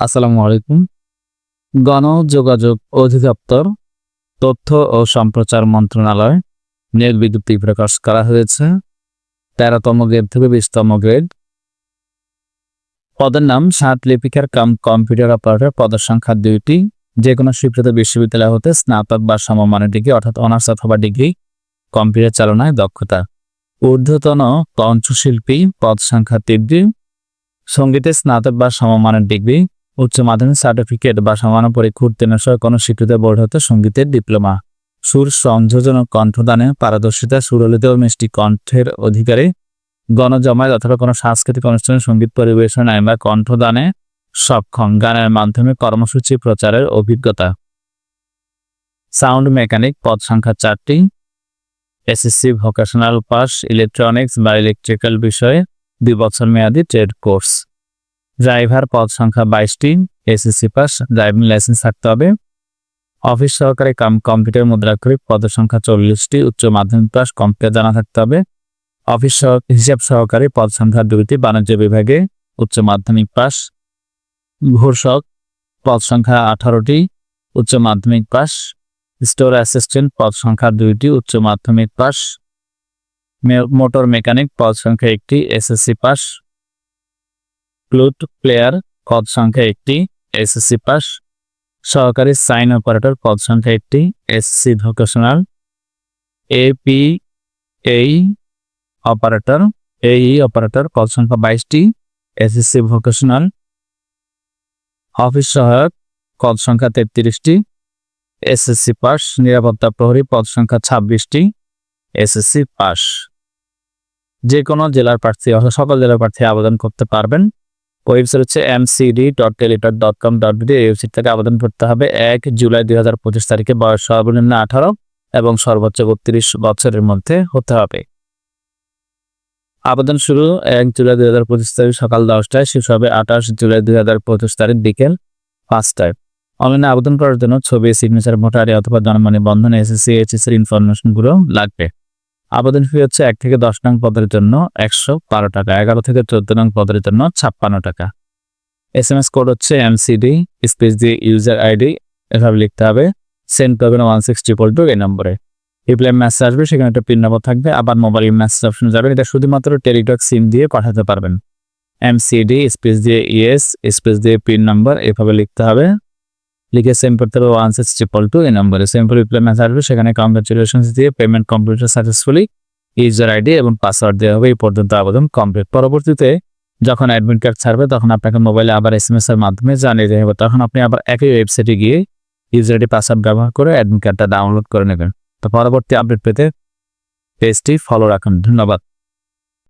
আসসালামু আলাইকুম। গণযোগাযোগ অধিদপ্তর, তথ্য ও সম্প্রচার মন্ত্রণালয় নিয়োগ বিজ্ঞপ্তি প্রকাশ করা হয়েছে। ১৩তম গ্রেড থেকে ২০তম গ্রেড। পদের নাম ষাট লিপিকার কাম কম্পিউটার অপারেটর। পদের সংখ্যা ২টি। যে কোনো স্বীকৃত বিশ্ববিদ্যালয় হতে স্নাতক বা সমমানের ডিগ্রি অর্থাৎ অনার্স অথবা ডিগ্রি, কম্পিউটার চালনায় দক্ষতা। ঊর্ধ্বতন কণ্ঠশিল্পী, পদ সংখ্যা ৩টি। সঙ্গীতে স্নাতক বা সমমানের ডিগ্রি, উচ্চ মাধ্যমিক সার্টিফিকেট বা সমান পরীক্ষা উত্তীর্ণ সহ কোনো স্বীকৃত বোর্ড হতে সঙ্গীতের ডিপ্লোমা। সুর সংযোজন ও কণ্ঠদানে পারদর্শিতা, সুললিত ও মিষ্টি কণ্ঠের অধিকারী, গণজমায়েত অথবা কোনো সাংস্কৃতিক অনুষ্ঠানে সঙ্গীত পরিবেশনায় বা কণ্ঠদানে সক্ষম, গানের মাধ্যমে কর্মসূচি প্রচারের অভিজ্ঞতা। সাউন্ড মেকানিক, পদ সংখ্যা 4টি। এসএসসি ভোকেশনাল পাস, ইলেকট্রনিক্স বা ইলেকট্রিক্যাল বিষয়ে 2 বছর মেয়াদী ট্রেড কোর্স। ড্রাইভার, পদ সংখ্যা 22টি। এসএসসি পাস, ড্রাইভিং লাইসেন্স থাকতে হবে। অফিস সহকারী কাম কম্পিউটার মুদ্রাক্ষরিক, পদের সংখ্যা 40টি। উচ্চ মাধ্যমিক পাস, কম্পিউটার জানা থাকতে হবে। অফিস হিসাব সহকারী, পদ সংখ্যা 2টি। বাণিজ্য বিভাগে উচ্চ মাধ্যমিক পাস। ঘোষক, পদ সংখ্যা 18টি। উচ্চ মাধ্যমিক পাস। স্টোর অ্যাসিস্ট্যান্ট, পদ সংখ্যা 2টি। উচ্চ মাধ্যমিক পাস। মোটর মেকানিক, পদ সংখ্যা 1টি। SSC pass. ফ্লুট প্লেয়ার, পদ সংখ্যা 1টি। SSC pass. সহকারী সাইন অপারেটর, পদ সংখ্যা 1টি। SSC vocational. এপিএই অপারেটর, পদ সংখ্যা 22টি। SSC vocational. অফিস সহায়ক, পদ সংখ্যা 33টি। SSC pass. নিরাপত্তা প্রহরী, পদ সংখ্যা 26টি। SSC pass. যে কোনো জেলার প্রার্থী অর্থাৎ সকল জেলার প্রার্থী আবেদন করতে পারবেন। ওয়েবসাইট হচ্ছে mcd.teletalk.com.bd। এই ওয়েবসাইট থেকে আবেদন করতে হবে। 1 জুলাই 2025 তারিখে। বয়স সর্বনিম্ন 18 এবং সর্বোচ্চ 32 বছরের মধ্যে হতে হবে। আবেদন শুরু 1 জুলাই 2025 তারিখ সকাল 10টায়, শেষ হবে 28 জুলাই 2025 তারিখ বিকেল 5টায়। অনলাইনে আবেদন করার জন্য ছবি, সিগনেচার, ভোটার আইডি অথবা জন্ম নিবন্ধন, এসএসসি এইচএস এর ইনফরমেশনগুলো লাগবে। আবেদন ফি হচ্ছে 1 থেকে 10 নং পদের জন্য 112 টাকা, 11 থেকে 14 নং পদের জন্য 56 টাকা। এসএমএস কোড হচ্ছে mcd স্পেস দিয়ে ইউজার আইডি এভাবে লিখতে হবে। সেন্ড করবেন 16222 এই নম্বরে। রিপ্লাই মেসেজ আসবে, সেখানে একটা পিন নম্বর থাকবে। আবার মোবাইল মেসেজ অপশন যাবেন, এটা শুধুমাত্র টেলিটক সিম দিয়ে পাঠাতে পারবেন। mcd স্পেস দিয়ে ইএস স্পেস দিয়ে পিন নম্বর এভাবে লিখতে হবে। লিখে সেন্ড করতে হবে 16222 এই নম্বরে। সিম্পল রিপ্লাই মেসেজ আসবে, সেখানে কংগ্রাচুলেশনস দিয়ে payment completed successfully, user ID এবং পাসওয়ার্ড দেওয়া হবে। এই পর্যন্ত আবেদন কমপ্লিট। পরবর্তীতে যখন অ্যাডমিট কার্ড ছাড়বে তখন আপনাকে মোবাইলে আবার এসএমএস এর মাধ্যমে জানিয়ে দেওয়া হবে। তখন আপনি আবার একই ওয়েবসাইটে গিয়ে ইউজার আইডি পাসওয়ার্ড ব্যবহার করে অ্যাডমিট কার্ডটা ডাউনলোড করে নেবেন। তো পরবর্তী আপডেট পেতে পেজটি ফলো রাখুন। ধন্যবাদ।